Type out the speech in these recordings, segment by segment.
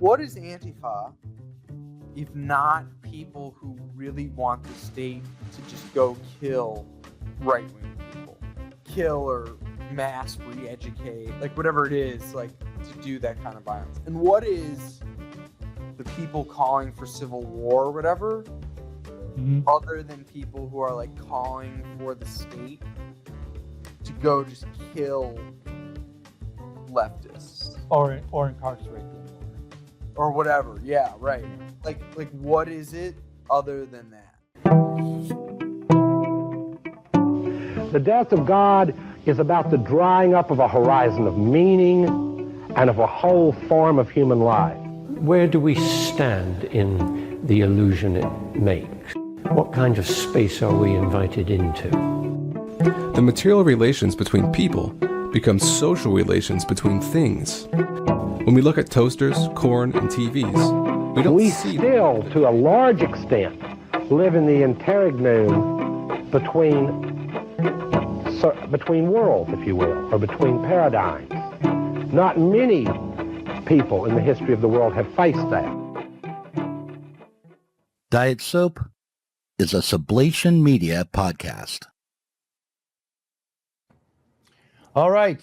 what is Antifa if not people who really want the state to just go kill right-wing people, kill or mass re-educate, like whatever it is, like to do that kind of violence? And what is the people calling for civil war or whatever, other than people who are like calling for the state to go just kill leftists or incarcerate them or whatever? Yeah, right. Like what is it other than that? The death of God is about the drying up of a horizon of meaning and of a whole form of human life. Where do we stand in the illusion it makes? What kind of space are we invited into? The material relations between people become social relations between things. When we look at toasters, corn, and TVs, we don't see still, to a large extent, live in the interregnum between worlds, if you will, or between paradigms. Not many people in the history of the world have faced that. Diet Soap is a Sublation Media podcast. All right.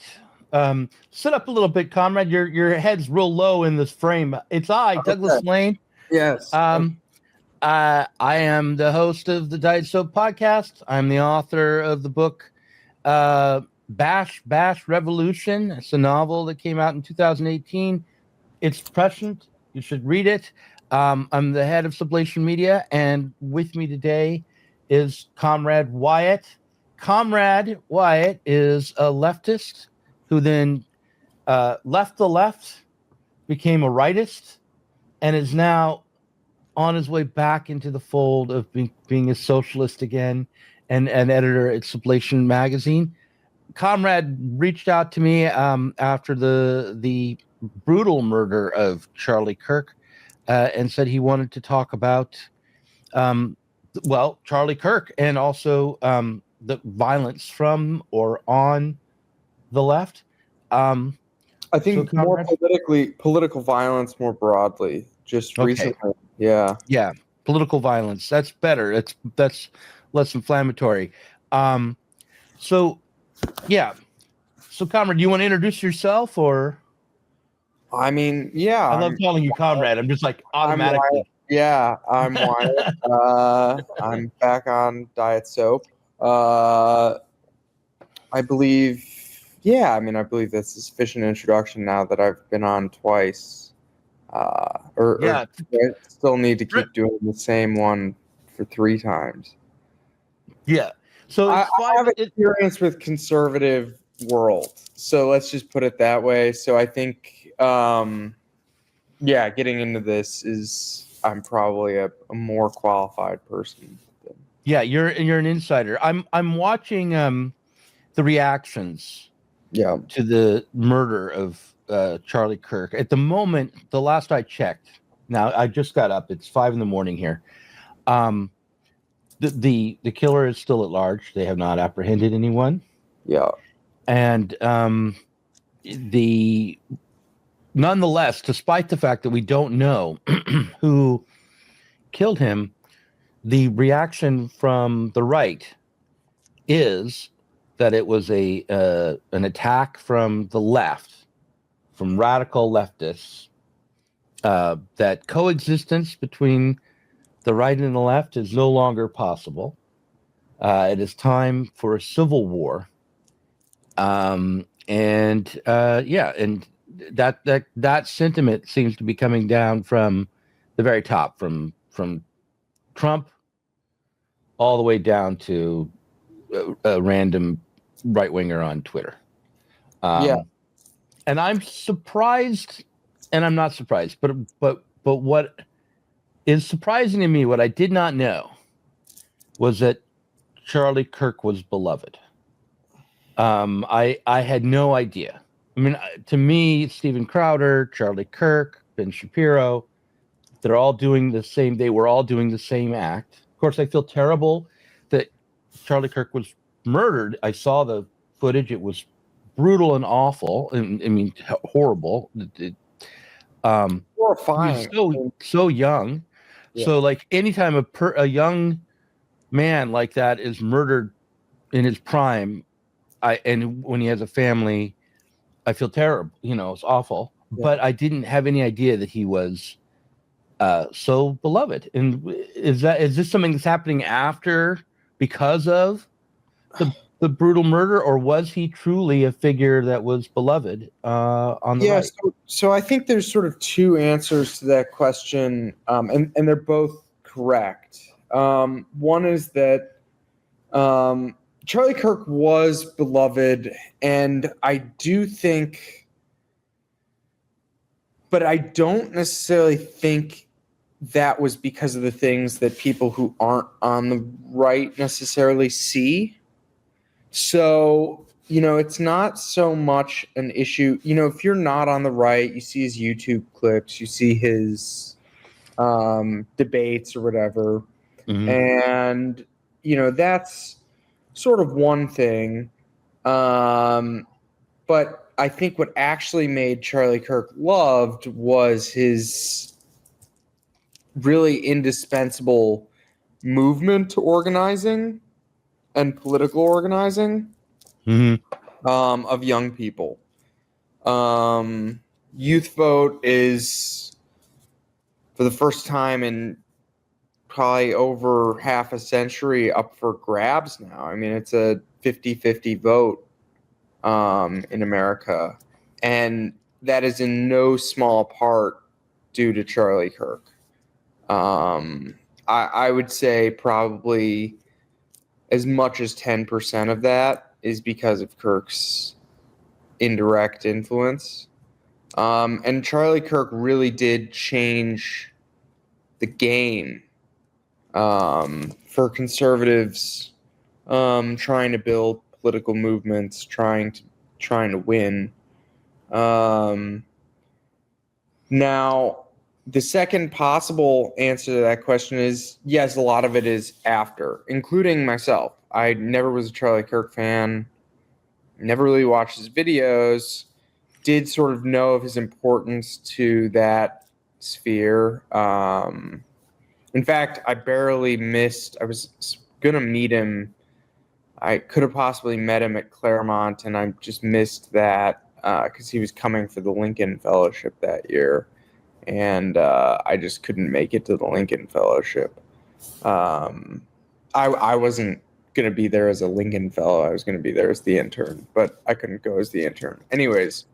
Sit up a little bit, comrade. Your head's real low in this frame. It's I, Douglas Lane. Yes. I am the host of the Diet Soap podcast. I'm the author of the book Bash Revolution. It's a novel that came out in 2018. It's prescient. You should read it. I'm the head of Sublation Media, and with me today is Comrade Wyatt. Comrade Wyatt is a leftist who then left the left, became a rightist, and is now on his way back into the fold of being a socialist again and an editor at Sublation Magazine. Comrade reached out to me after the brutal murder of Charlie Kirk and said he wanted to talk about, Charlie Kirk and also the violence from or on the left. I think so more political violence more broadly, just recently. Yeah. Political violence. That's better. That's less inflammatory. So comrade, do you want to introduce yourself or? I mean, yeah. I love calling you comrade. I'm just like automatically. I'm Wyatt. I'm back on Diet Soap. I believe that's a sufficient introduction now that I've been on twice. I still need to keep doing the same one for 3 times. Yeah. So I have experience with conservative world. So let's just put it that way. So I think, getting into this I'm probably a more qualified person. Yeah, you're an insider. I'm watching the reactions to the murder of Charlie Kirk. At the moment, the last I checked, now I just got up, it's 5 a.m. here. The killer is still at large. They have not apprehended anyone. Yeah. And nonetheless, despite the fact that we don't know who killed him, the reaction from the right is that it was an attack from the left, from radical leftists, that coexistence between the right and the left is no longer possible. It is time for a civil war. And that sentiment seems to be coming down from the very top, from Trump all the way down to a random right winger on Twitter. And I'm surprised, and I'm not surprised, but what is surprising to me, what I did not know, was that Charlie Kirk was beloved. I had no idea. I mean, to me, Steven Crowder, Charlie Kirk, Ben Shapiro, they're all doing the same. They were all doing the same act. Of course, I feel terrible that Charlie Kirk was murdered. I saw the footage. It was brutal and awful. I mean, horrible. Horrifying. He's so young. Yeah. So like anytime a young man like that is murdered in his prime, and when he has a family, I feel terrible. It's awful. Yeah. But I didn't have any idea that he was so beloved. And is this something that's happening after because of the brutal murder, or was he truly a figure that was beloved on the right? So I think there's sort of two answers to that question, and they're both correct. One is that Charlie Kirk was beloved, and I do think, but I don't necessarily think that was because of the things that people who aren't on the right necessarily see. So, it's not so much an issue. If you're not on the right, you see his YouTube clips, you see his debates or whatever. Mhm. And, that's sort of one thing. But I think what actually made Charlie Kirk loved was his really indispensable movement organizing and political organizing of young people. Youth vote is, for the first time in probably over half a century, up for grabs now. I mean, it's a 50-50 vote in America. And that is in no small part due to Charlie Kirk. I would say probably as much as 10% of that is because of Kirk's indirect influence. And Charlie Kirk really did change the game for conservatives trying to build political movements, trying to win. Now, the second possible answer to that question is yes, a lot of it is after, including myself. I never was a Charlie Kirk fan, never really watched his videos, did sort of know of his importance to that sphere. In fact, I barely missed, I was going to meet him. I could have possibly met him at Claremont, and I just missed that because he was coming for the Lincoln Fellowship that year. And I just couldn't make it to the Lincoln Fellowship. I wasn't going to be there as a Lincoln Fellow. I was going to be there as the intern, but I couldn't go as the intern. Anyways,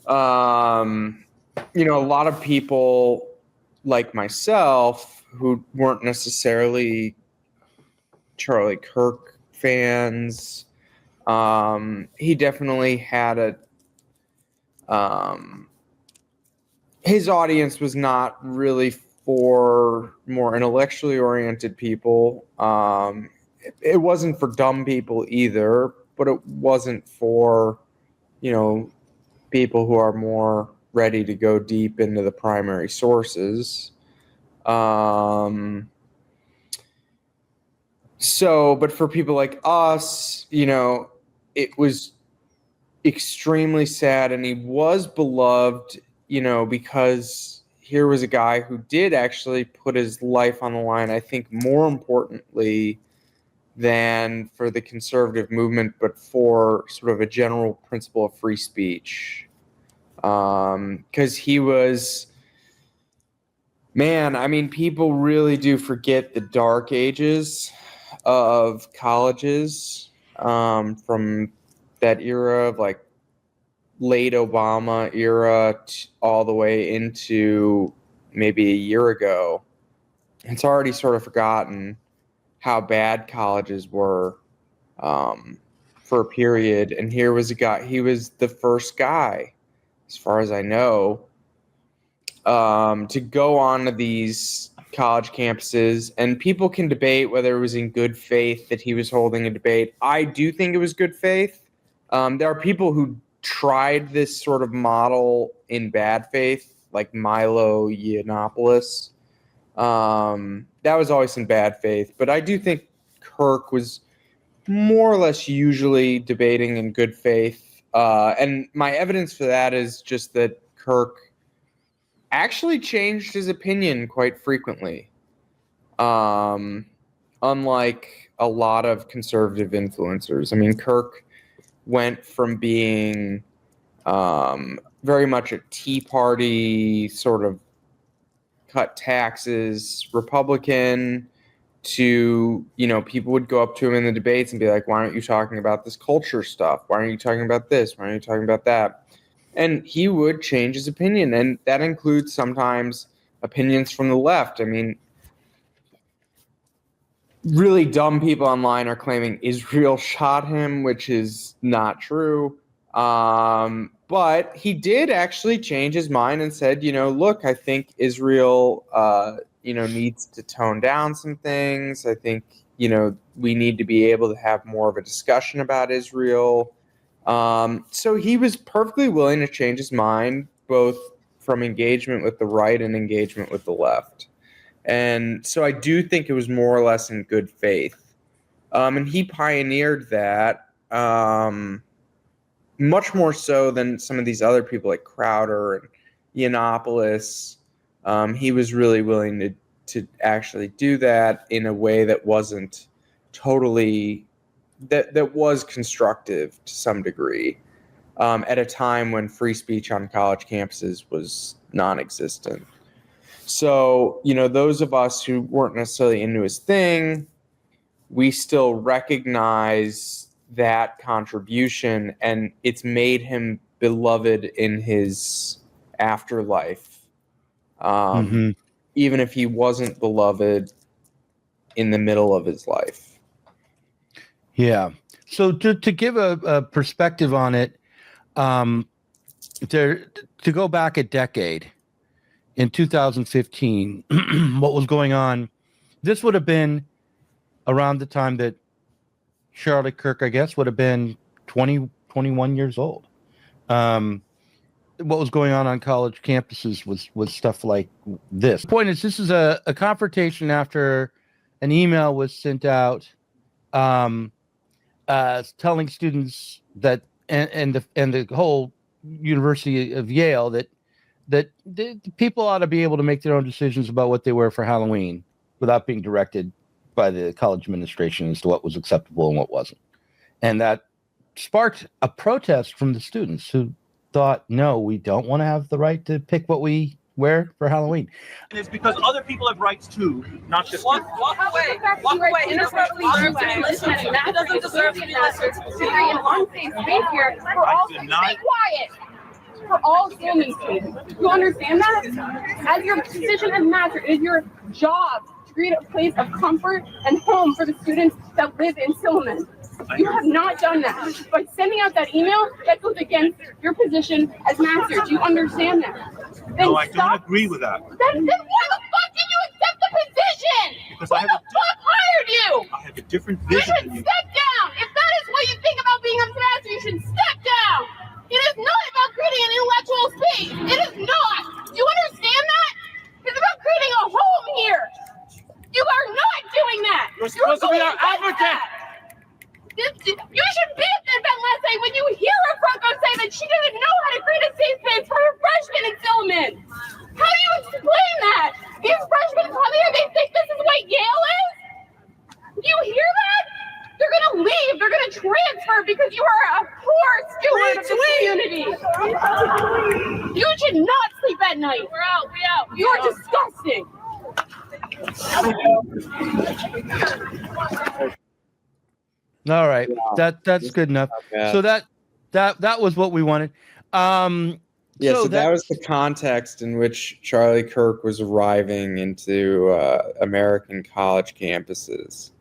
a lot of people like myself who weren't necessarily Charlie Kirk fans, he definitely had his audience was not really for more intellectually oriented people. It wasn't for dumb people either, but it wasn't for, people who are more ready to go deep into the primary sources. But for people like us, it was extremely sad, and he was beloved, because here was a guy who did actually put his life on the line, I think more importantly than for the conservative movement, but for sort of a general principle of free speech. Because he was, people really do forget the dark ages of colleges from that era of like late Obama era all the way into maybe a year ago. It's already sort of forgotten how bad colleges were for a period. And here was a guy, he was the first guy, as far as I know, to go on to these college campuses. And people can debate whether it was in good faith that he was holding a debate. I do think it was good faith. There are people who tried this sort of model in bad faith, like Milo Yiannopoulos. That was always in bad faith. But I do think Kirk was more or less usually debating in good faith. And my evidence for that is just that Kirk actually changed his opinion quite frequently. Unlike a lot of conservative influencers. I mean, Kirk went from being very much a Tea Party sort of cut taxes Republican to, people would go up to him in the debates and be like, why aren't you talking about this culture stuff? Why aren't you talking about this? Why aren't you talking about that? And he would change his opinion. And that includes sometimes opinions from the left. I mean, really dumb people online are claiming Israel shot him, which is not true. But he did actually change his mind and said, look, I think Israel, needs to tone down some things. I think, we need to be able to have more of a discussion about Israel. So he was perfectly willing to change his mind, both from engagement with the right and engagement with the left. And so I do think it was more or less in good faith. And he pioneered that much more so than some of these other people like Crowder and Yiannopoulos. He was really willing to actually do that in a way that wasn't totally, that was constructive to some degree, at a time when free speech on college campuses was non-existent. So, those of us who weren't necessarily into his thing, we still recognize that contribution, and it's made him beloved in his afterlife. Even if he wasn't beloved in the middle of his life. Yeah. So to give a perspective on it, to go back a decade, in 2015, what was going on, this would have been around the time that Charlie Kirk, I guess, would have been 20, 21 years old. What was going on college campuses was stuff like this. The point is, this is a confrontation after an email was sent out telling students that, and the whole University of Yale, that the people ought to be able to make their own decisions about what they wear for Halloween without being directed by the college administration as to what was acceptable and what wasn't. And that sparked a protest from the students who thought, no, we don't want to have the right to pick what we wear for Halloween. And it's because other people have rights too, not just walk away. Listen, that doesn't deserve to be listened to. In unsafe space here, for all stay quiet. For all Stillman students. You understand that? As your position as master, it is your job to create a place of comfort and home for the students that live in Stillman. You have not done that. By sending out that email, that goes against your position as master. Do you understand that? Then no, I don't agree with that. Then why the fuck did you accept the position? Because Who the fuck hired you? I have a different vision than you. Step down. If that is what you think about being a master, you should step down. It is not about creating an intellectual space. It is not. Do you understand that? It's about creating a home here. You are not doing that. You're supposed to be our advocate. You should be at the event last night when you hear a Franco say that she doesn't know how to create a safe space for her freshmen in Stillman. How do you explain that? These freshmen come here, they think this is what Yale is? Do you hear that? They're going to leave. They're going to transfer because you are a poor steward of the community. You should not sleep at night. We're out. We out. You are disgusting. All right, that's good enough. So that was what we wanted. So that was the context in which Charlie Kirk was arriving into American college campuses.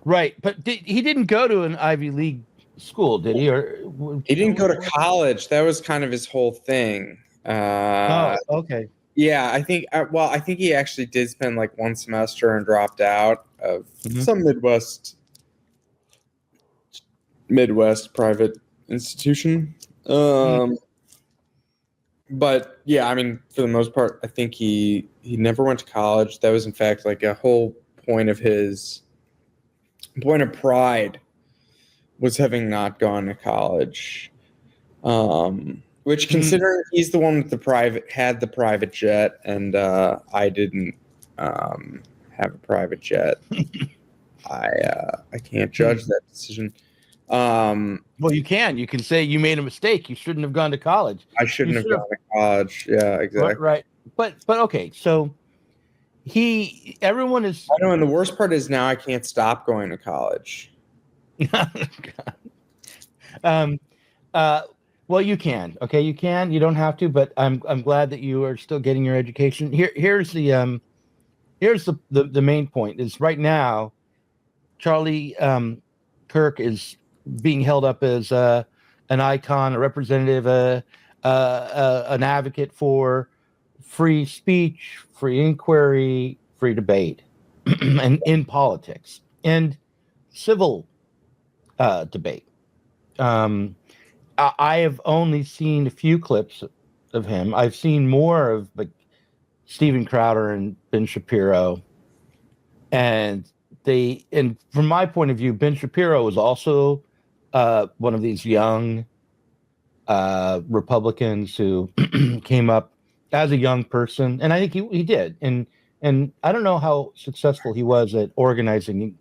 Right, but he didn't go to an Ivy League school, did he? Or he didn't go to college. That was kind of his whole thing. Okay. Yeah, I think he actually did spend like one semester and dropped out of some Midwest private institution. But yeah, I mean, for the most part, I think he never went to college. That was in fact like a whole point of pride was having not gone to college, Which, considering he's the one with the private jet, and I didn't have a private jet, I can't judge that decision. Well, you can. You can say you made a mistake. You shouldn't have gone to college. I shouldn't have gone to college. Yeah, exactly. Right. But okay. So everyone is. I know, and the worst part is now I can't stop going to college. Well, you can. Okay, you can. You don't have to, but I'm glad that you are still getting your education. Here's the main point is right now, Charlie Kirk is being held up as an icon, a representative, an advocate for free speech, free inquiry, free debate, and in politics and civil debate. I have only seen a few clips of him. I've seen more of like Steven Crowder and Ben Shapiro, and from my point of view, Ben Shapiro was also one of these young Republicans who came up as a young person, and I think he did. And I don't know how successful he was at organizing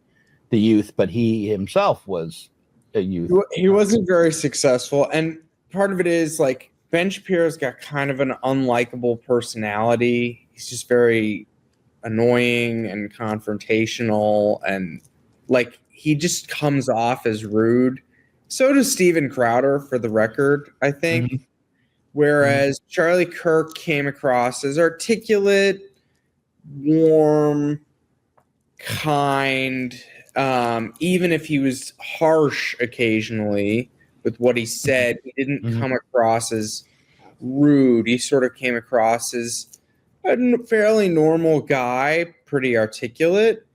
the youth, but he himself was a youth. He wasn't very successful, and part of it is like Ben Shapiro's got kind of an unlikable personality. He's just very annoying and confrontational, and like he just comes off as rude. So does Steven Crowder, for the record, I think. Mm-hmm. Whereas Charlie Kirk came across as articulate, warm, kind, even if he was harsh occasionally with what he said, he didn't come across as rude. He sort of came across as a fairly normal guy, pretty articulate.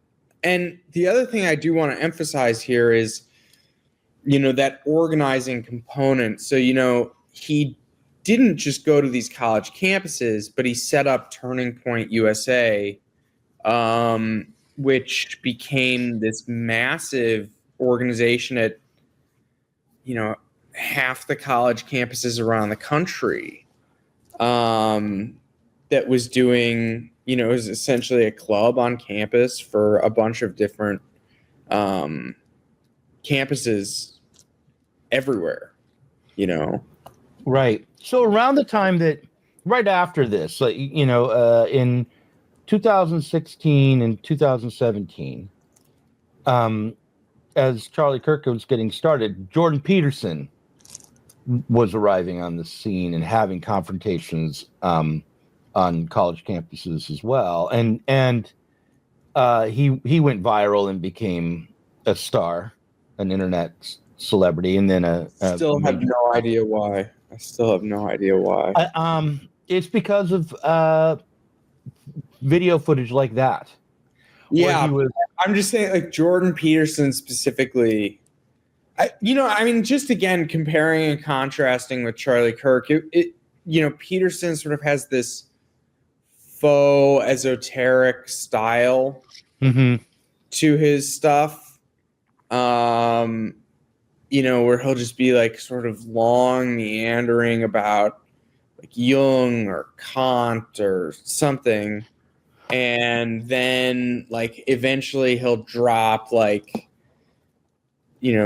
And the other thing I do want to emphasize here is, that organizing component. So, he didn't just go to these college campuses, but he set up Turning Point USA, which became this massive organization at, half the college campuses around the country, that was doing, it was essentially a club on campus for a bunch of different campuses everywhere, Right. So around the time right after this, in 2016 and 2017, as Charlie Kirk was getting started, Jordan Peterson was arriving on the scene and having confrontations on college campuses as well, and he went viral and became a star, an internet celebrity, and then I still have no idea why. It's because of video footage like that. Yeah, I'm just saying, like Jordan Peterson specifically. Just again comparing and contrasting with Charlie Kirk, Peterson sort of has this faux esoteric style to his stuff. Where he'll just be like sort of long meandering about like Jung or Kant or something. And then like eventually he'll drop like,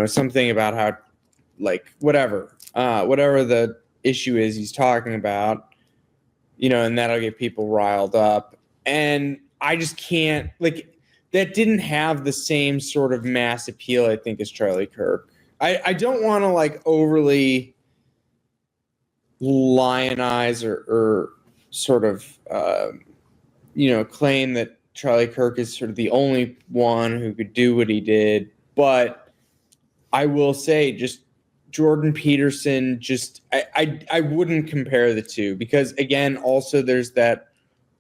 something about how like whatever the issue is he's talking about, and that'll get people riled up. And I just can't that didn't have the same sort of mass appeal, I think, as Charlie Kirk. I don't want to like overly lionize or sort of, claim that Charlie Kirk is sort of the only one who could do what he did. But I will say just Jordan Peterson, I wouldn't compare the two because, again, also there's that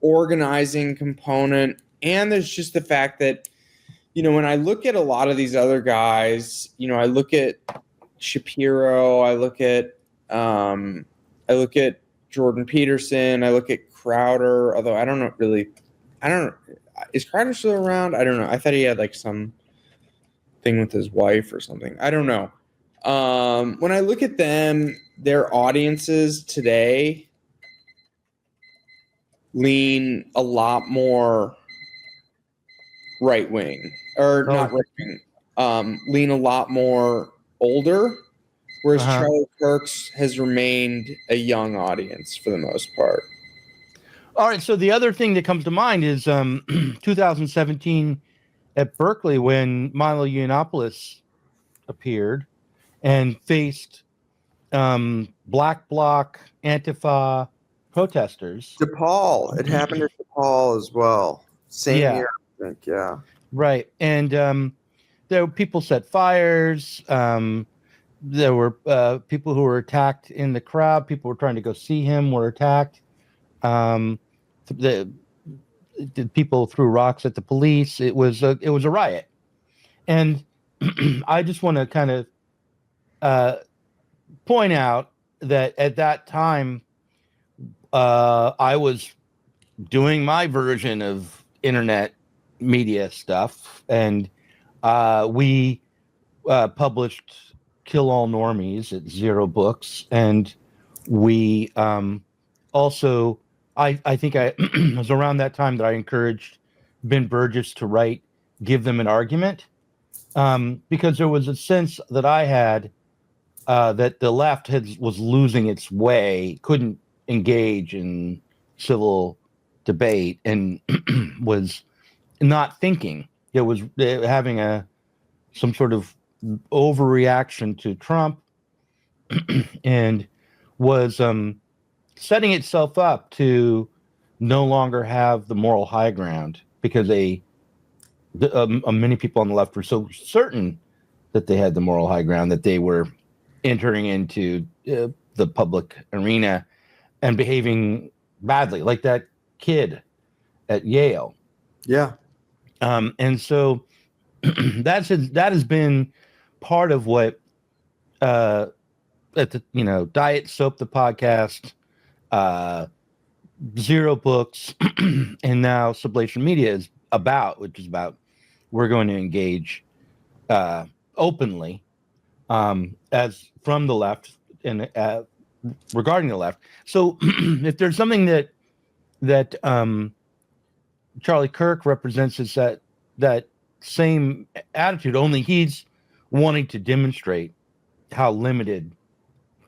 organizing component, and there's just the fact that, when I look at a lot of these other guys, I look at Shapiro, I look at Jordan Peterson, I look at Crowder, although I don't know, is Crowder still around? I don't know. I thought he had like some thing with his wife or something. I don't know. When I look at them, their audiences today lean a lot more right wing, or not right wing. Lean a lot more older, whereas Charlie Kirk's has remained a young audience for the most part. All right. So the other thing that comes to mind is 2017 at Berkeley when Milo Yiannopoulos appeared and faced Black Bloc, Antifa protesters. DePaul. It happened at DePaul as well. Same year, I think. Yeah. Right. And there were people set fires. There were people who were attacked in the crowd. People were trying to go see him were attacked. The people threw rocks at the police. It was a riot. And I just want to kind of point out that at that time, I was doing my version of internet media stuff, and we published Kill All Normies at Zero Books, and we also, I think it was around that time that I encouraged Ben Burgess to write Give Them an Argument, because there was a sense that I had that the left was losing its way, couldn't engage in civil debate, and was not thinking. It was having some sort of overreaction to Trump, and was setting itself up to no longer have the moral high ground, because many people on the left were so certain that they had the moral high ground that they were entering into the public arena and behaving badly, like that kid at Yale. Yeah. And so that has been part of what at the Diet Soap, the podcast, Zero Books, and now Sublation Media is about, which is about we're going to engage openly as from the left and regarding the left. So if there's something that Charlie Kirk represents, is that same attitude, only he's wanting to demonstrate how limited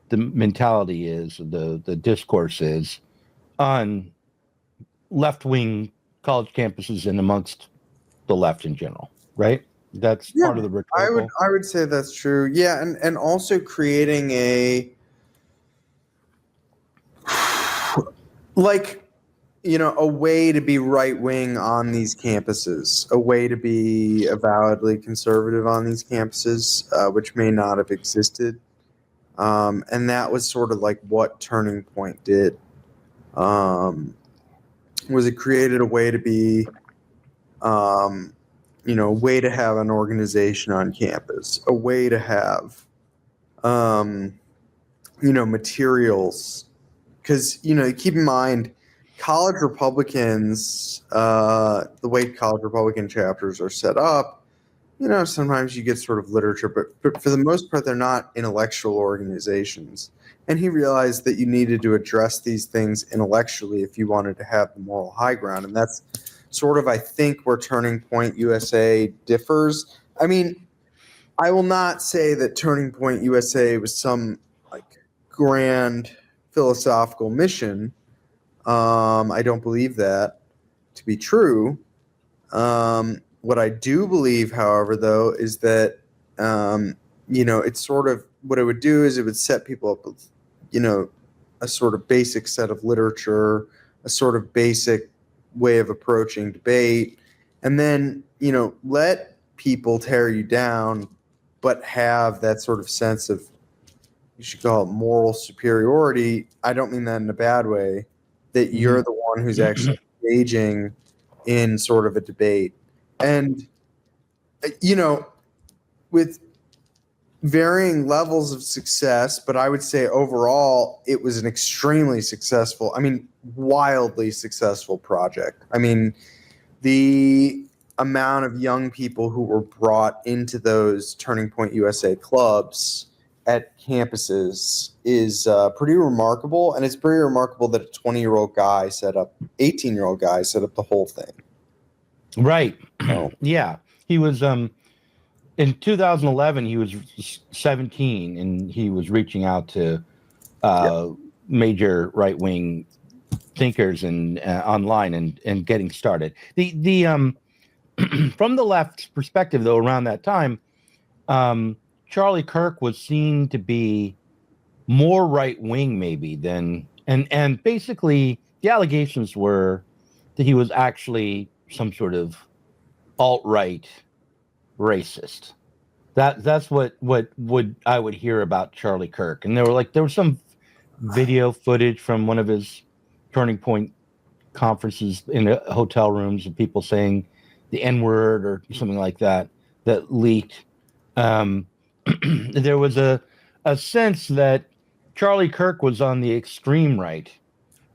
the mentality is, the discourse is on left-wing college campuses and amongst the left in general, right? That's part of the rhetorical. I would say that's true. Yeah, and also creating a a way to be right wing on these campuses, a way to be avowedly conservative on these campuses, which may not have existed. And that was sort of like what Turning Point did. Was it created a way to be, a way to have an organization on campus, a way to have, materials. Because, keep in mind, college Republicans, the way college Republican chapters are set up, sometimes you get sort of literature, but for the most part, they're not intellectual organizations. And he realized that you needed to address these things intellectually if you wanted to have the moral high ground. And that's sort of, I think, where Turning Point USA differs. I mean, I will not say that Turning Point USA was some grand philosophical mission. I don't believe that to be true. What I do believe, however, though, is that, it's sort of what it would do is it would set people up with, a sort of basic set of literature, a sort of basic way of approaching debate, and then, let people tear you down, but have that sort of sense of, you should call it moral superiority. I don't mean that in a bad way, that you're the one who's actually engaging in sort of a debate. And, with varying levels of success, but I would say overall it was an extremely successful, wildly successful project. The amount of young people who were brought into those Turning Point USA clubs at campuses is pretty remarkable, and it's pretty remarkable that a 18-year-old guy set up the whole thing. Right. Oh. Yeah. He was in 2011 he was 17 and he was reaching out to major right-wing thinkers and online and getting started. The from the left's perspective though, around that time, Charlie Kirk was seen to be more right-wing maybe than and basically the allegations were that he was actually some sort of alt-right racist. That's what I would hear about Charlie Kirk. And there was some video footage from one of his Turning Point conferences in hotel rooms of people saying the N-word or something like that leaked. There was a sense that Charlie Kirk was on the extreme right,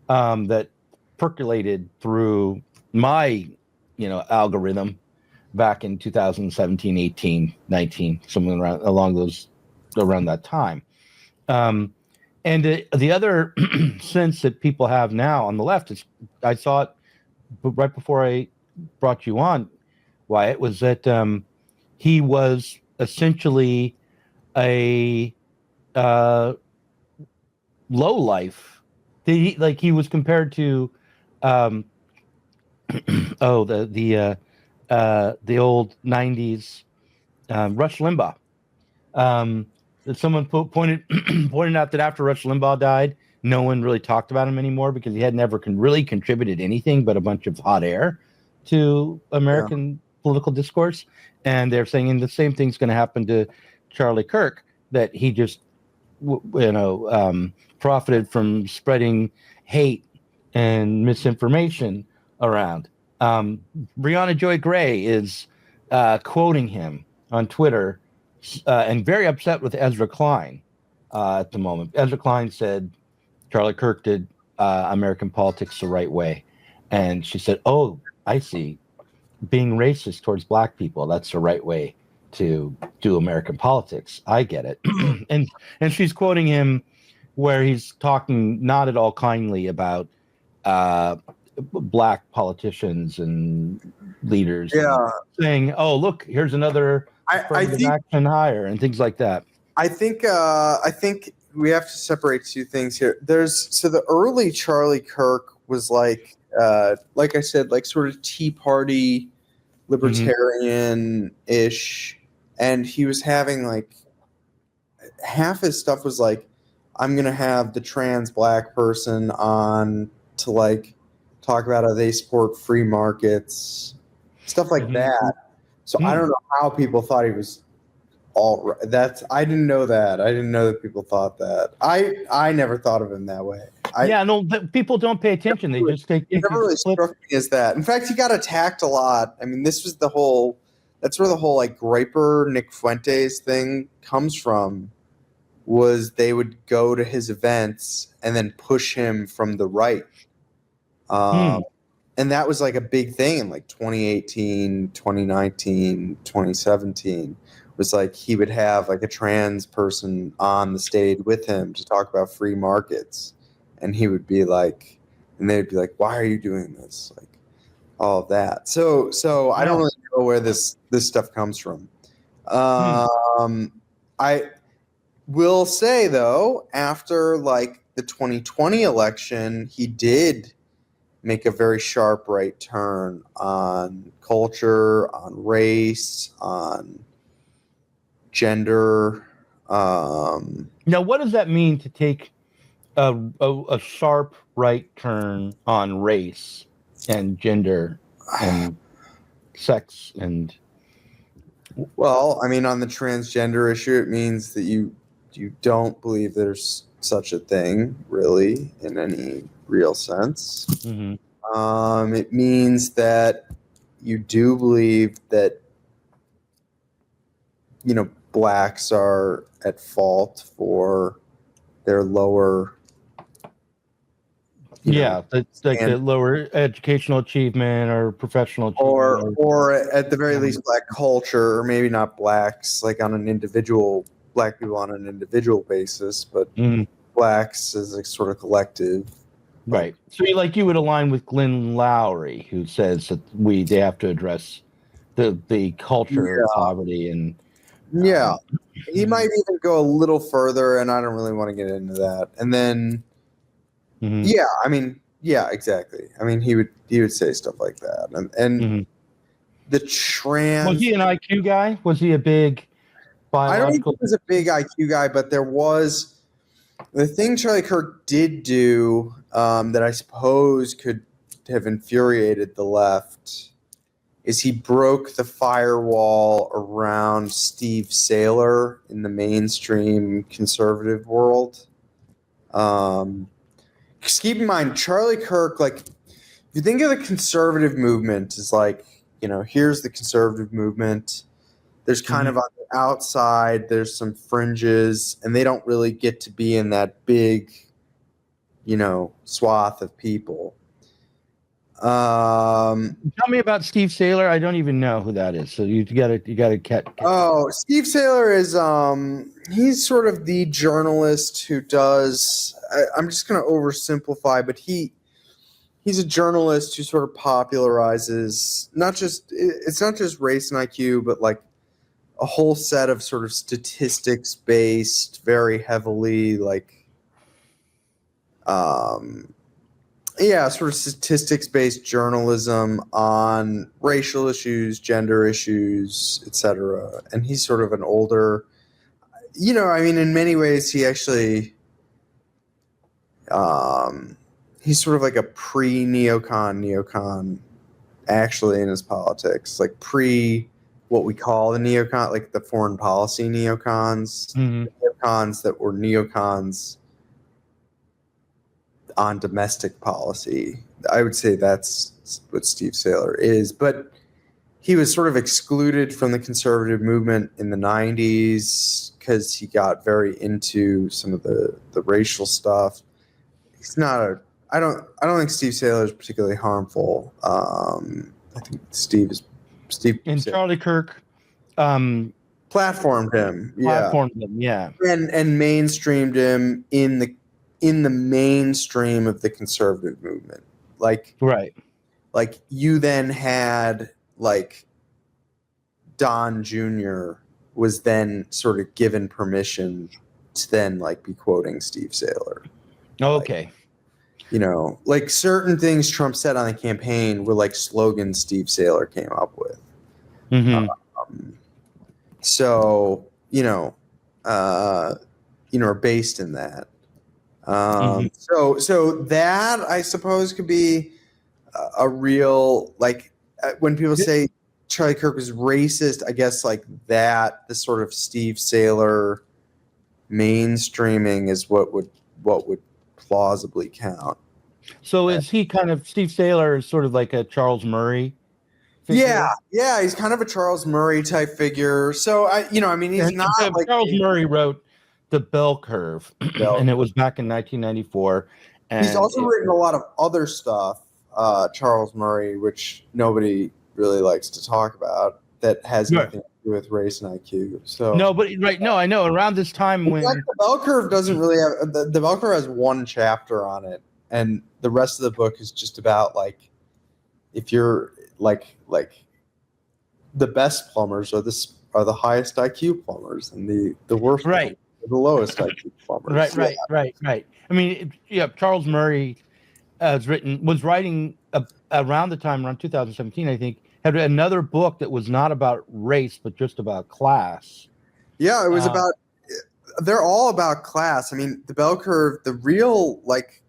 that percolated through my algorithm back in 2017, 18, 19, something around that time. And the other sense that people have now on the left is, I saw it right before I brought you on, Wyatt, was that he was essentially a low life. He was compared to the old 90s Rush Limbaugh. That someone pointed out that after Rush Limbaugh died, no one really talked about him anymore because he had never really contributed anything but a bunch of hot air to American political discourse. And they're saying the same thing's going to happen to Charlie Kirk, that he just profited from spreading hate and misinformation around. Brianna Joy Gray is quoting him on Twitter and very upset with Ezra Klein at the moment. Ezra Klein said Charlie Kirk did American politics the right way. And she said, oh, I see. Being racist towards black people, that's the right way to do American politics. I get it. and she's quoting him where he's talking not at all kindly about black politicians and leaders, saying, "Oh, look, here's another action hire," and things like that. I think we have to separate two things here. So the early Charlie Kirk was like I said, like sort of Tea Party, libertarian-ish, and he was having like half his stuff was like, I'm gonna have the trans black person on to like talk about how they support free markets, stuff like that. So I don't know how people thought he was all right. I didn't know that. I didn't know that people thought that. I never thought of him that way. People don't pay attention. They just take. It never really struck me as that. In fact, he got attacked a lot. I mean, that's where the whole like Griper Nick Fuentes thing comes from. Was they would go to his events and then push him from the right. And that was like a big thing in like 2018, 2019, 2017. Was like he would have like a trans person on the stage with him to talk about free markets. And he would be like, and they'd be like, why are you doing this? Like all of that. So I don't really know where this stuff comes from. I will say though, after like the 2020 election, he did make a very sharp right turn on culture, on race, on gender. Now, what does that mean to take a sharp right turn on race and gender and sex? And well, I mean, on the transgender issue, it means that you don't believe there's such a thing, really, in any real sense. It means that you do believe that, blacks are at fault for their lower. It's like the lower educational achievement or professional achievement. Or at the very least, black culture, or maybe not blacks, like on an individual black people on an individual basis, but Mhm. blacks as a sort of collective. Right. So you would align with Glenn Lowry, who says that they have to address the culture of poverty and Yeah. He might even go a little further, and I don't really want to get into that. And then Mhm. yeah, I mean, yeah, exactly. I mean, he would say stuff like that. And Mhm. the trans Was he an IQ guy? Was he a big I don't think biological? he was a big IQ guy, but there was the thing Charlie Kirk did do that I suppose could have infuriated the left is he broke the firewall around Steve Saylor in the mainstream conservative world. Just keep in mind, Charlie Kirk, like, if you think of the conservative movement as like, here's the conservative movement. There's kind of on the outside, there's some fringes, and they don't really get to be in that big, swath of people. Tell me about Steve Saylor. I don't even know who that is. So you gotta catch. Oh, Steve Saylor is he's sort of the journalist who does. I'm just going to oversimplify, but he's a journalist who sort of popularizes it's not just race and IQ, but like a whole set of sort of statistics based, very heavily like sort of statistics-based journalism on racial issues, gender issues, etc. And he's sort of an older, in many ways, he actually, he's sort of like a pre-neocon, actually, in his politics, like pre what we call the neocon, like the foreign policy neocons, neocons that were neocons on domestic policy. I would say that's what Steve Saylor is, but he was sort of excluded from the conservative movement in the 90s because he got very into some of the racial stuff. He's not I don't think Steve Saylor is particularly harmful. I think Steve And Saylor Charlie Kirk platformed him. Yeah. And mainstreamed him in the mainstream of the conservative movement. Like you then had like Don Jr. was then sort of given permission to then like be quoting Steve Saylor. Okay. Like certain things Trump said on the campaign were like slogans Steve Saylor came up with. So, are based in that. So that I suppose could be a real, like, when people say Charlie Kirk was racist, I guess like that, the sort of Steve Saylor mainstreaming is what would plausibly count. So is he kind of, Steve Saylor is sort of like a Charles Murray figure? Yeah, he's kind of a Charles Murray type figure. So he's not like Charles Murray wrote The Bell Curve, and it was back in 1994. And he's also written a lot of other stuff, Charles Murray, which nobody really likes to talk about, that has nothing to do with race and IQ. So I know. Around this time when like the Bell Curve doesn't really have the Bell Curve has one chapter on it, and the rest of the book is just about like if you're like the best plumbers are the highest IQ plumbers, and the worst plumbers are the lowest IQ plumbers. Right. I mean, Charles Murray was writing around the time, around 2017, I think, had another book that was not about race, but just about class. Yeah, it was about, they're all about class. I mean, the Bell Curve, the real like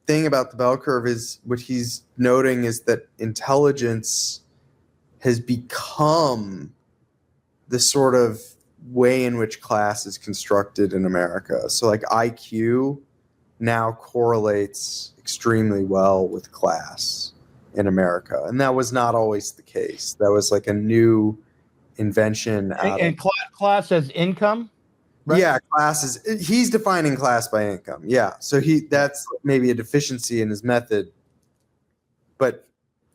thing about the Bell Curve is what he's noting is that intelligence has become the sort of way in which class is constructed in America. So like IQ now correlates extremely well with class in America. And that was not always the case. That was like a new invention. Class as income? Right? Yeah, he's defining class by income. Yeah. So that's maybe a deficiency in his method. But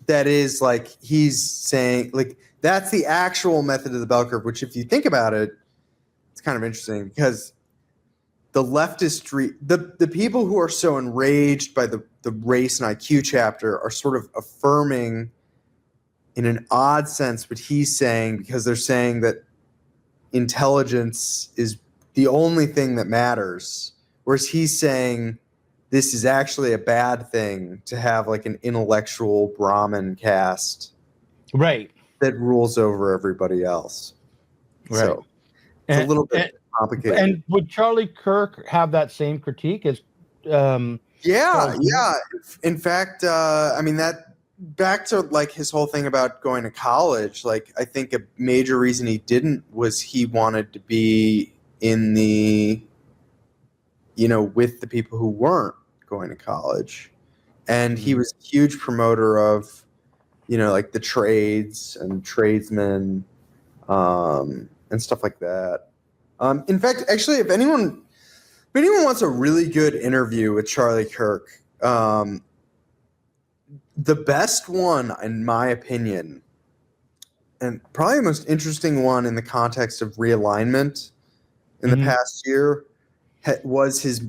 that is like, he's saying like, that's the actual method of the Bell Curve, which if you think about it, it's kind of interesting because the leftist the people who are so enraged by the race and IQ chapter are sort of affirming in an odd sense what he's saying, because they're saying that intelligence is the only thing that matters, whereas he's saying this is actually a bad thing to have like an intellectual Brahmin caste, right, that rules over everybody else. right. So it's a little bit complicated. And would Charlie Kirk have that same critique as? Yeah. In fact, I mean, that back to like his whole thing about going to college. Like, I think a major reason he didn't was he wanted to be in the, with the people who weren't going to college, and he was a huge promoter of, like the trades and tradesmen, and stuff like that. In fact, actually, if anyone wants a really good interview with Charlie Kirk, the best one, in my opinion, and probably the most interesting one in the context of realignment in the past year, was his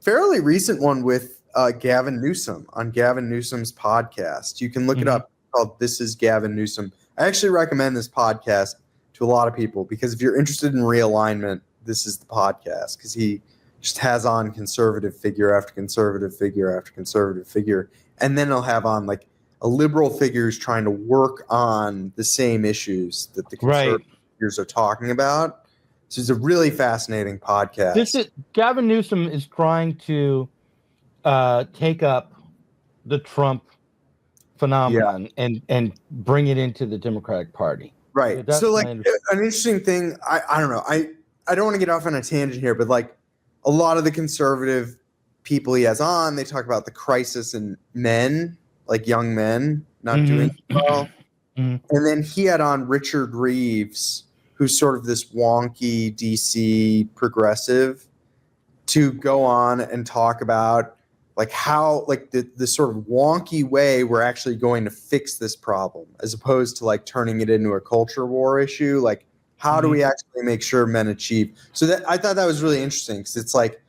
fairly recent one with Gavin Newsom on Gavin Newsom's podcast. You can look it up. It's called This Is Gavin Newsom. I actually recommend this podcast to a lot of people, because if you're interested in realignment, this is the podcast, because he just has on conservative figure after conservative figure after conservative figure, and then he'll have on like a liberal figure who's trying to work on the same issues that the conservative figures are talking about. So it's a really fascinating podcast. Gavin Newsom is trying to take up the Trump phenomenon and bring it into the Democratic Party. Right. So like an interesting thing, I don't know. I don't want to get off on a tangent here, but like a lot of the conservative people he has on, they talk about the crisis in men, like young men not doing well. And then he had on Richard Reeves, who's sort of this wonky DC progressive, to go on and talk about like how like the sort of wonky way we're actually going to fix this problem, as opposed to like turning it into a culture war issue. Like, how do we actually make sure men achieve? So that I thought that was really interesting, because it's like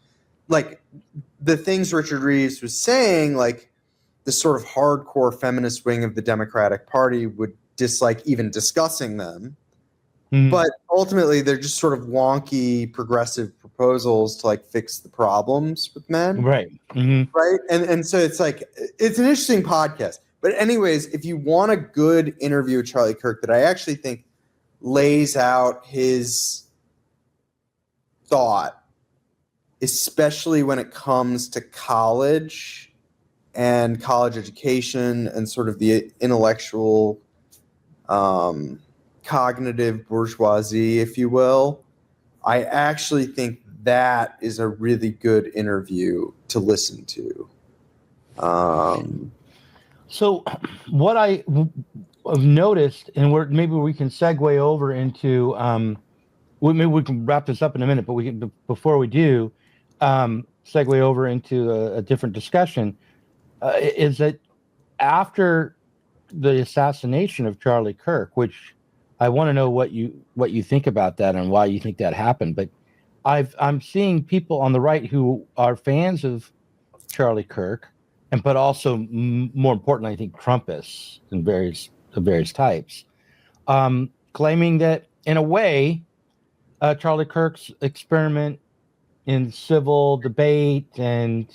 the things Richard Reeves was saying, like the sort of hardcore feminist wing of the Democratic Party would dislike even discussing them. But ultimately, they're just sort of wonky progressive proposals to like fix the problems with men. Right. Right. And so it's like, it's an interesting podcast. But anyways, if you want a good interview with Charlie Kirk that I actually think lays out his thought, especially when it comes to college and college education and sort of the intellectual, cognitive bourgeoisie, if you will, I actually think that is a really good interview to listen to. So what I have noticed, and maybe we can segue over into, maybe we can wrap this up in a minute, but before we do, segue over into a different discussion, is that after the assassination of Charlie Kirk, which I want to know what you think about that and why you think that happened. But I'm seeing people on the right who are fans of Charlie Kirk, but also more importantly, I think Trumpists and various types, claiming that in a way, Charlie Kirk's experiment in civil debate and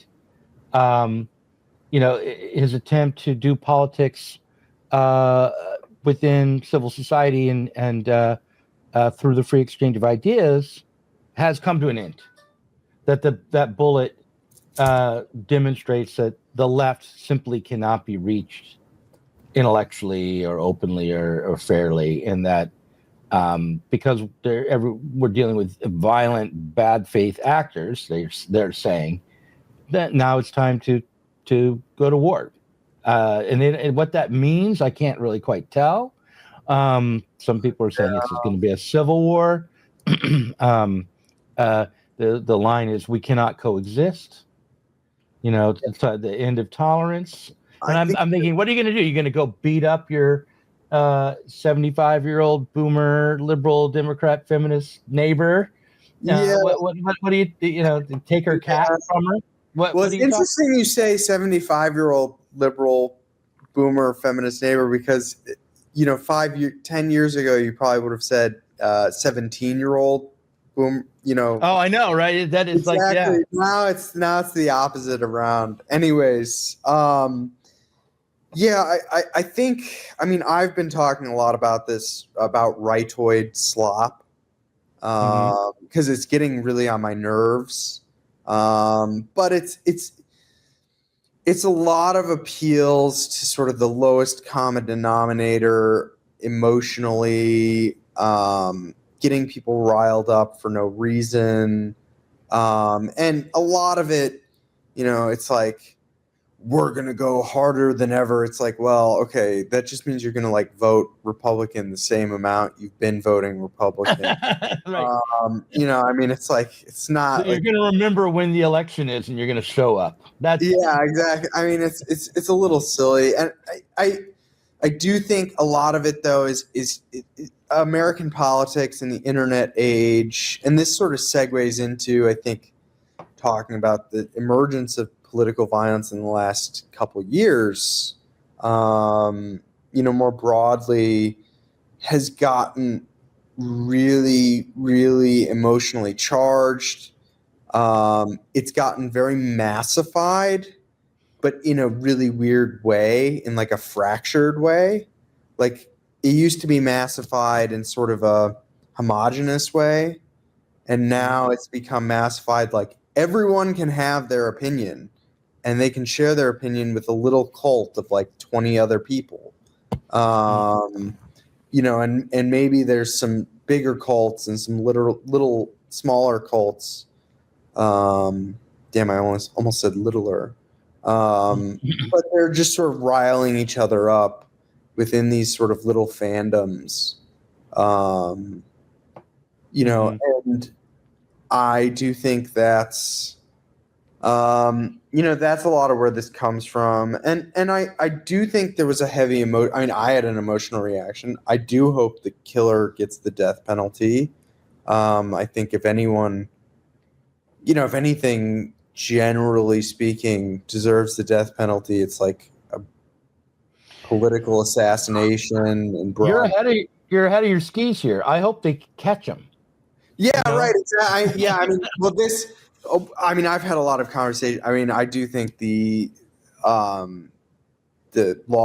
his attempt to do politics within civil society and through the free exchange of ideas has come to an end. That bullet demonstrates that the left simply cannot be reached intellectually or openly or fairly, and that because we're dealing with violent, bad faith actors, they're saying that now it's time to go to war. And what that means, I can't really quite tell. Some people are saying this is going to be a civil war. The line is, we cannot coexist. It's the end of tolerance. And I'm thinking, what are you going to do? You're going to go beat up your 75-year-old boomer, liberal, Democrat, feminist neighbor Yeah. What do you take her cat from her? Well, What it's are you interesting you say 75-year-old liberal boomer feminist neighbor because, 10 years ago, you probably would have said 17-year-old boom, Oh, I know, right? That is exactly. like, yeah. Now it's the opposite around. Anyways, yeah, I think, I've been talking a lot about this, about rightoid slop, because it's getting really on my nerves. But it's a lot of appeals to sort of the lowest common denominator emotionally, getting people riled up for no reason. And a lot of it, it's like, we're going to go harder than ever. It's like, well, okay, that just means you're going to vote Republican the same amount you've been voting Republican. Right. It's like, it's not. So you're going to remember when the election is, and you're going to show up. Yeah, exactly. It's a little silly, and I do think a lot of it though is American politics and the internet age, and this sort of segues into, I think, talking about the emergence of political violence in the last couple years, more broadly, has gotten really, really emotionally charged. It's gotten very massified, but in a really weird way, in like a fractured way. Like, it used to be massified in sort of a homogenous way, and now it's become massified like everyone can have their opinion, and they can share their opinion with a little cult of like 20 other people. And maybe there's some bigger cults and some little smaller cults. Damn, I almost said littler. But they're just sort of riling each other up within these sort of little fandoms. And I do think that's that's a lot of where this comes from. And I do think there was a heavy I had an emotional reaction. I do hope the killer gets the death penalty. I think if anyone, if anything, generally speaking, deserves the death penalty, it's like a political assassination and you're ahead of your skis here. I hope they catch him. Yeah, right. Exactly. I've had a lot of conversation. I do think the law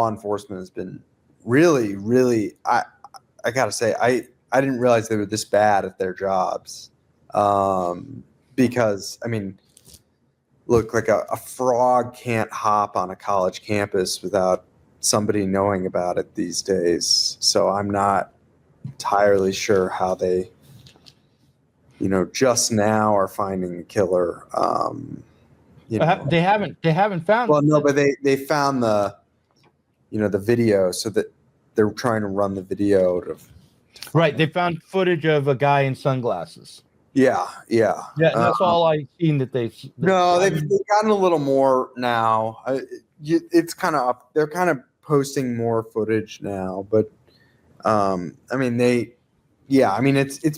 enforcement has been really, really. I gotta say, I didn't realize they were this bad at their jobs. Because look, like a frog can't hop on a college campus without somebody knowing about it these days. So I'm not entirely sure how they, just now are finding the killer. They haven't found. Well, no, but they found the video, so that they're trying to run the video Right, they found footage of a guy in sunglasses. Yeah. That's all I've seen that they've. No, they've gotten a little more now. It's kind of up. They're kind of posting more footage now, but it's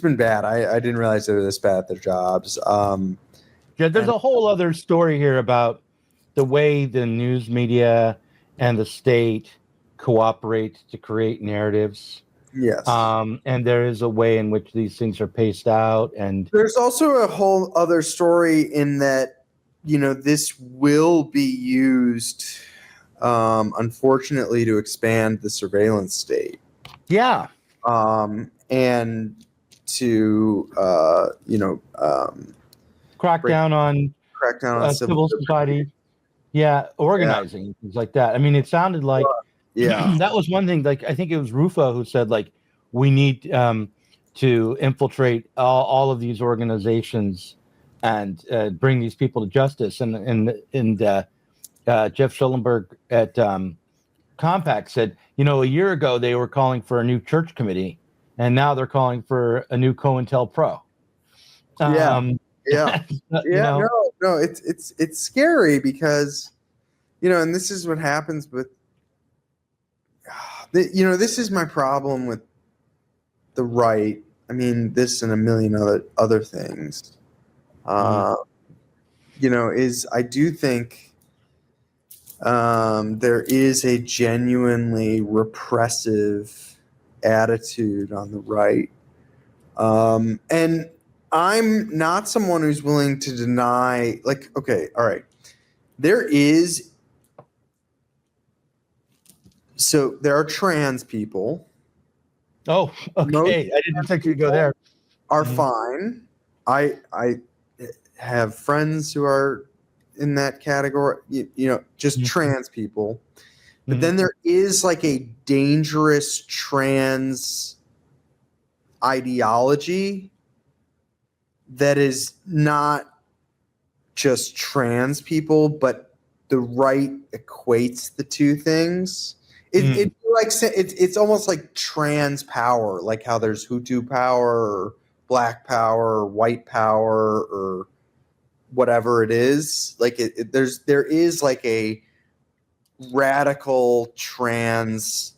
been bad. I didn't realize they were this bad at their jobs. There's a whole other story here about the way the news media and the state cooperate to create narratives. Yes. And there is a way in which these things are paced out. And there's also a whole other story in that, this will be used, unfortunately, to expand the surveillance state. Yeah. And to, crack down on civil society. Yeah. Organizing, things like that. It sounded like, that was one thing. Like, I think it was Rufo who said, like, we need to infiltrate all of these organizations and bring these people to justice. And Jeff Schellenberg at Compact said, a year ago they were calling for a new church committee, and now they're calling for a new COINTELPRO. No, it's scary because, and this is what happens with. This is my problem with the right. I mean, this and a million other things, is I do think there is a genuinely repressive attitude on the right. And I'm not someone who's willing to deny, like, okay, all right. There are trans people. Oh, okay. I didn't think you'd go there. Are fine. I have friends who are in that category, just trans people. But then there is like a dangerous trans ideology that is not just trans people, but the right equates the two things. It's almost like trans power, like how there's Hutu power or black power or white power or whatever it is. Like there is like a radical trans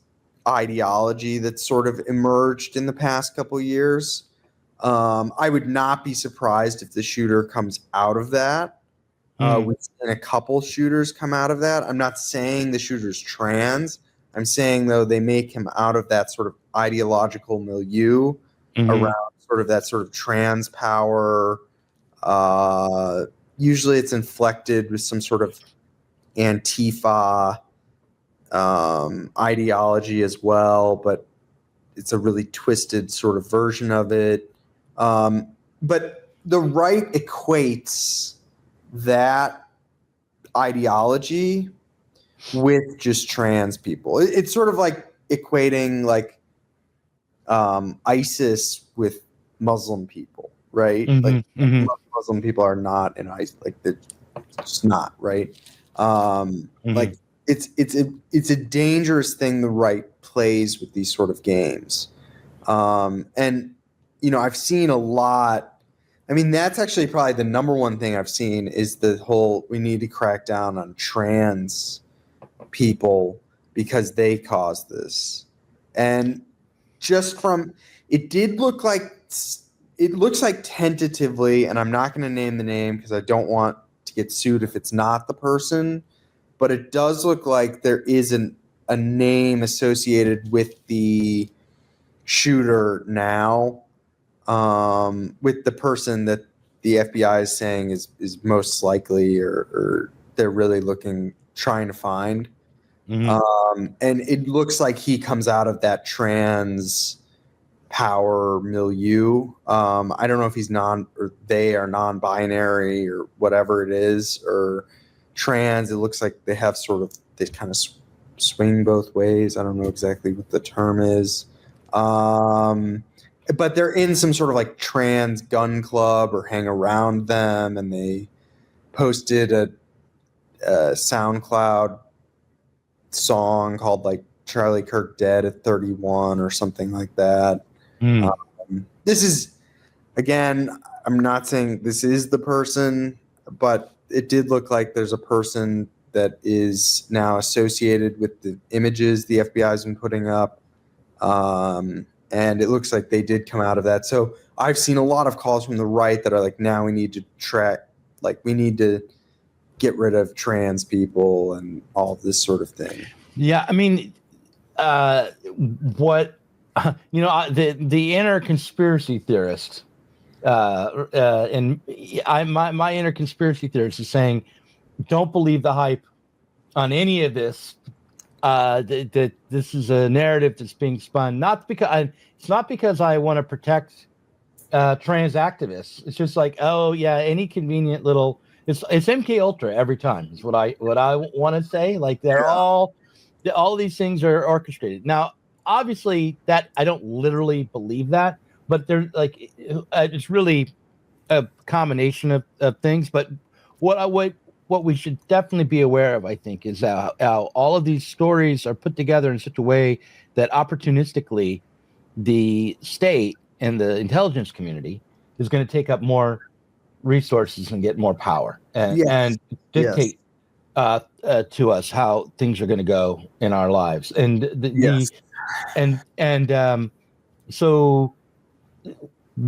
ideology that's sort of emerged in the past couple of years. I would not be surprised if the shooter comes out of that. We've seen a couple shooters come out of that. I'm not saying the shooter's trans. I'm saying, though, they make him out of that sort of ideological milieu around sort of that sort of trans power. Usually it's inflected with some sort of Antifa ideology as well, but it's a really twisted sort of version of it. But the right equates that ideology with just trans people. It's sort of like equating like ISIS with Muslim people, right? Muslim people are not in ISIS, like they're just not, right? Like it's a dangerous thing the right plays with these sort of games. And I've seen a lot. I mean, that's actually probably the number one thing I've seen is the whole we need to crack down on trans people because they caused this. And just from it looks like tentatively, and I'm not going to name the name because I don't want to get sued if it's not the person, but it does look like there isn't a name associated with the shooter now, with the person that the FBI is saying is most likely or they're really trying to find. And it looks like he comes out of that trans power milieu. I don't know if he's they are non-binary or whatever it is, or trans. It looks like they have they kind of swing both ways. I don't know exactly what the term is. But they're in some sort of like trans gun club or hang around them, and they posted a SoundCloud song called like Charlie Kirk Dead at 31 or something like that. This is, again, I'm not saying this is the person, but it did look like there's a person that is now associated with the images the FBI has been putting up. And it looks like they did come out of that. So I've seen a lot of calls from the right that are like, now we need to get rid of trans people and all of this sort of thing. Yeah, I mean, the inner conspiracy theorist, and my inner conspiracy theorist is saying, don't believe the hype on any of this. That this is a narrative that's being spun. It's not because I want to protect trans activists. It's just like, oh yeah, any convenient little. It's MK Ultra every time. Is what I want to say. Like they're all these things are orchestrated. Now, obviously, that I don't literally believe that, but they're like it's really a combination of things. But what we should definitely be aware of, I think, is how all of these stories are put together in such a way that opportunistically the state and the intelligence community is going to take up more resources and get more power and dictate to us how things are going to go in our lives. And so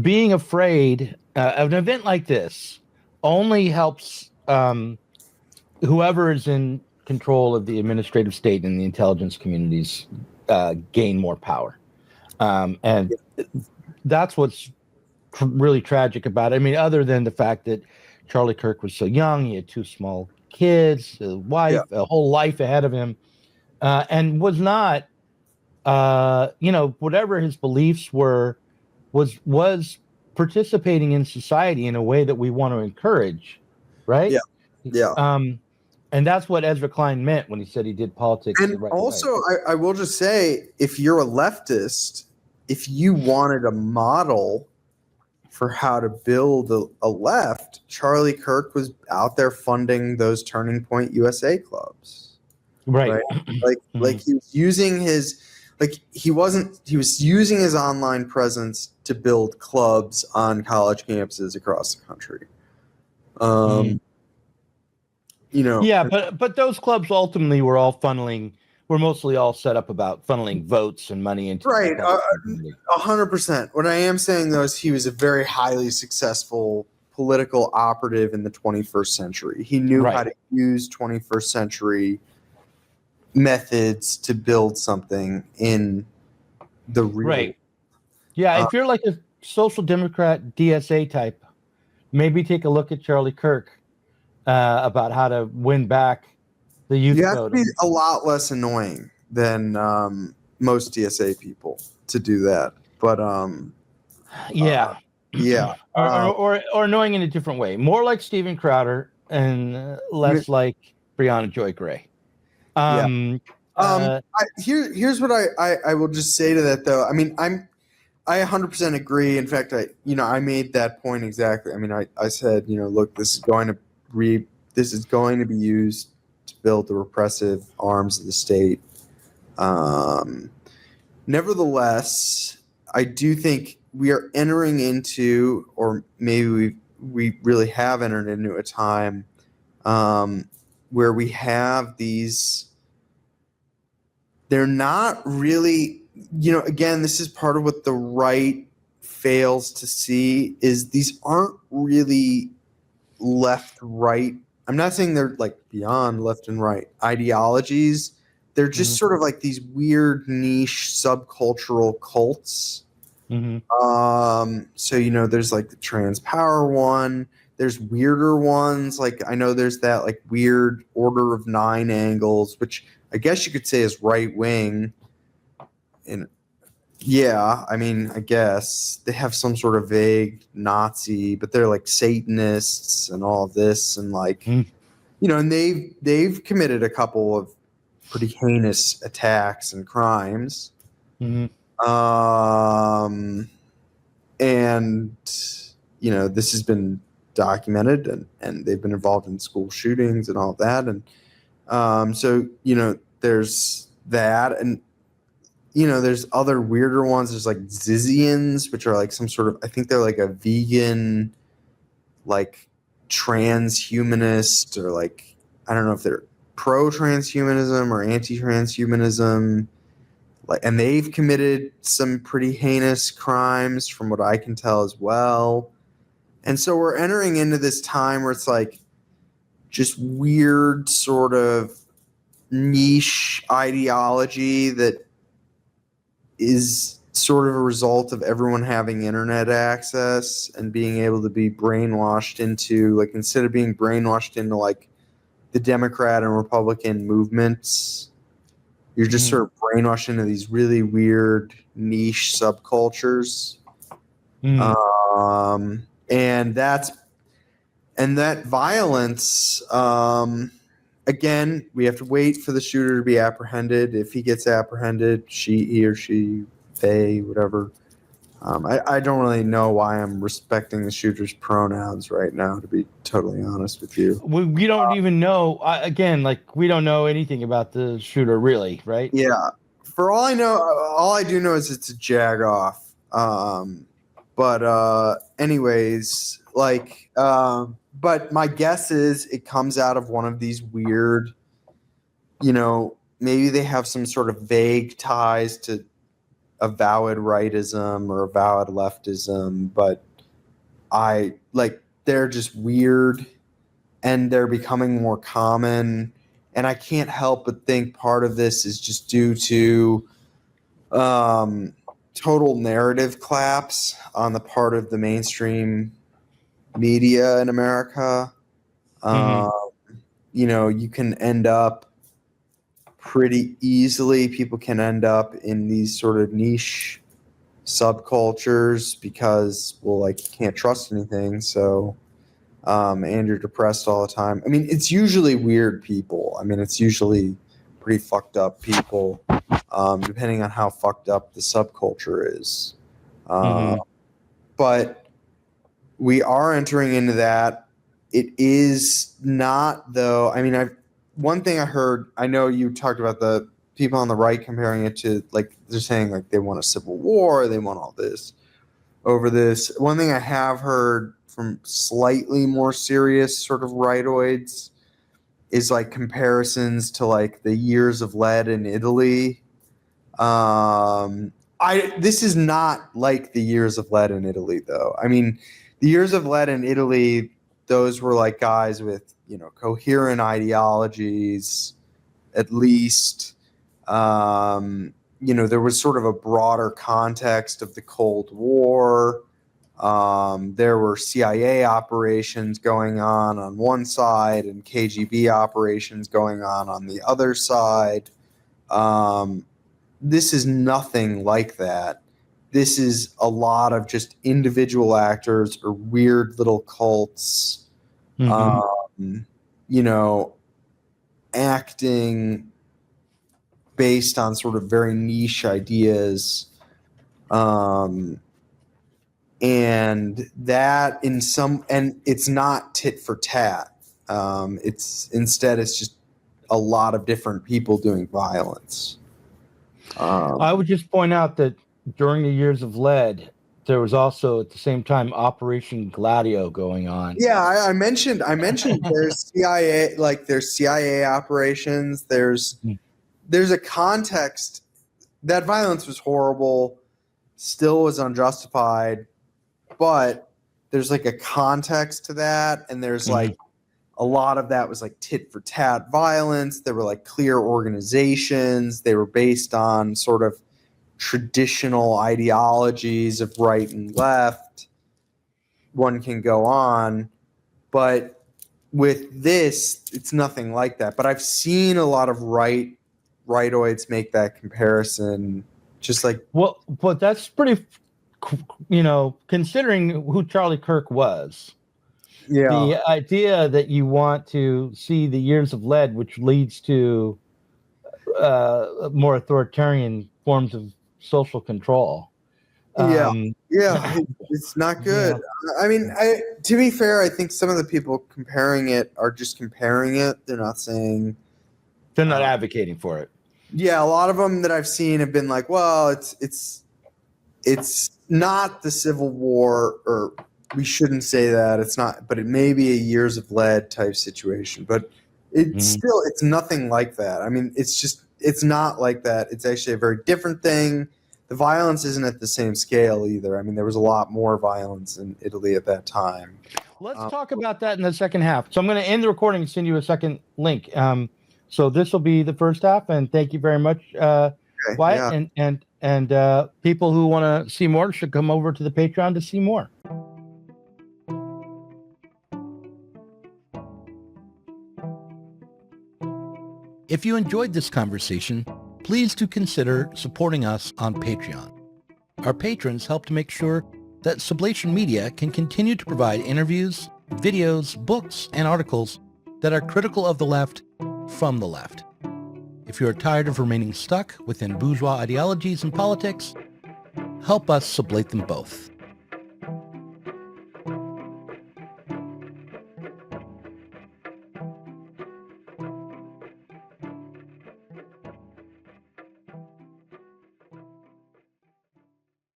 being afraid of an event like this only helps whoever is in control of the administrative state and the intelligence communities gain more power. And that's what's really tragic about it. I mean, other than the fact that Charlie Kirk was so young, he had 2 small kids, a wife, a whole life ahead of him, and was not, whatever his beliefs were, was participating in society in a way that we want to encourage, right? Yeah. And that's what Ezra Klein meant when he said he did politics. And the right also, way. I will just say, if you're a leftist, if you wanted a model for how to build a left, Charlie Kirk was out there funding those Turning Point USA clubs. Right. Like he was using he was using his online presence to build clubs on college campuses across the country. But those clubs ultimately were mostly all set up about funneling votes and money into 100%. What I am saying though is he was a very highly successful political operative in the 21st century. He knew how to use 21st century methods to build something in the real. Right. Yeah, if you're like a social democrat DSA type, maybe take a look at Charlie Kirk about how to win back the youth You have vote. to be a lot less annoying than most DSA people to do that. But or annoying in a different way, more like Steven Crowder and less like Breonna Joy Gray. Here's what I will just say to that though. I mean, I 100% agree. In fact, I made that point exactly. I mean, I said, look, this is going to be used to build the repressive arms of the state. Nevertheless, I do think we are entering into, or maybe we really have entered into a time where we have these. They're not really, again, this is part of what the right fails to see, is these aren't really left-right. I'm not saying they're like beyond left and right ideologies. They're just sort of like these weird niche subcultural cults. So, there's like the trans power one. There's weirder ones. Like I know there's that like weird Order of 9 angles, which I guess you could say is right wing. And yeah, I mean, I guess they have some sort of vague Nazi, but they're like Satanists and all of this, and like, and they've committed a couple of pretty heinous attacks and crimes. And this has been documented, and they've been involved in school shootings and all of that, and so there's that, and there's other weirder ones. There's like Zizians, which are like some sort of, I think they're like a vegan, like transhumanist, or like, I don't know if they're pro-transhumanism or anti-transhumanism. Like, and they've committed some pretty heinous crimes from what I can tell as well. And so we're entering into this time where it's like just weird sort of niche ideology that is sort of a result of everyone having internet access and being able to be brainwashed into, like, instead of being brainwashed into like the Democrat and Republican movements, you're just sort of brainwashed into these really weird niche subcultures. And that violence, again, we have to wait for the shooter to be apprehended. If he gets apprehended, he or she, they, whatever. I don't really know why I'm respecting the shooter's pronouns right now, to be totally honest with you. We don't even know, we don't know anything about the shooter, really, right? Yeah. For all I know, all I do know is it's a jagoff. But anyways, but my guess is it comes out of one of these weird, maybe they have some sort of vague ties to avowed rightism or avowed leftism, but they're just weird and they're becoming more common. And I can't help but think part of this is just due to total narrative collapse on the part of the mainstream media in America. You can end up pretty easily. People can end up in these sort of niche subcultures because, you can't trust anything. So, and you're depressed all the time. I mean, it's usually weird people. I mean, it's usually pretty fucked up people, depending on how fucked up the subculture is. But we are entering into that. It is not, though. I mean, one thing I heard, I know you talked about the people on the right comparing it to, they're saying, they want a civil war, they want all this over this. One thing I have heard from slightly more serious sort of rightoids is, comparisons to, the years of lead in Italy. This is not like the years of lead in Italy, though. I mean, the years of lead in Italy, those were guys with, coherent ideologies, at least. There was sort of a broader context of the Cold War. There were CIA operations going on one side and KGB operations going on the other side. This is nothing like that. This is a lot of just individual actors or weird little cults, acting based on sort of very niche ideas. And that and it's not tit for tat. It's just a lot of different people doing violence. I would just point out that during the years of lead, there was also at the same time Operation Gladio going on. Yeah, I mentioned there's CIA, there's CIA operations. There's a context. That violence was horrible, still was unjustified, but there's a context to that, and there's a lot of that was tit for tat violence. There were clear organizations. They were based on sort of traditional ideologies of right and left. One can go on, but with this, it's nothing like that. But I've seen a lot of rightoids make that comparison, just but that's pretty, considering who Charlie Kirk was. Yeah. The idea that you want to see the years of lead, which leads to more authoritarian forms of social control. It's not good. Yeah. I mean, to be fair, I think some of the people comparing it are just comparing it. They're not saying... They're not advocating for it. Yeah, a lot of them that I've seen have been well, it's not the Civil War, or we shouldn't say that. It's not, but it may be a years of lead type situation. But it's still, it's nothing like that. I mean, it's not like that. It's actually a very different thing. The violence isn't at the same scale either. I mean, there was a lot more violence in Italy at that time. Let's talk about that in the second half. So I'm going to end the recording and send you a second link. So this will be the first half, and thank you very much, Wyatt. Yeah. And people who want to see more should come over to the Patreon to see more. If you enjoyed this conversation, please do consider supporting us on Patreon. Our patrons help to make sure that Sublation Media can continue to provide interviews, videos, books, and articles that are critical of the left from the left. If you are tired of remaining stuck within bourgeois ideologies and politics, help us sublate them both.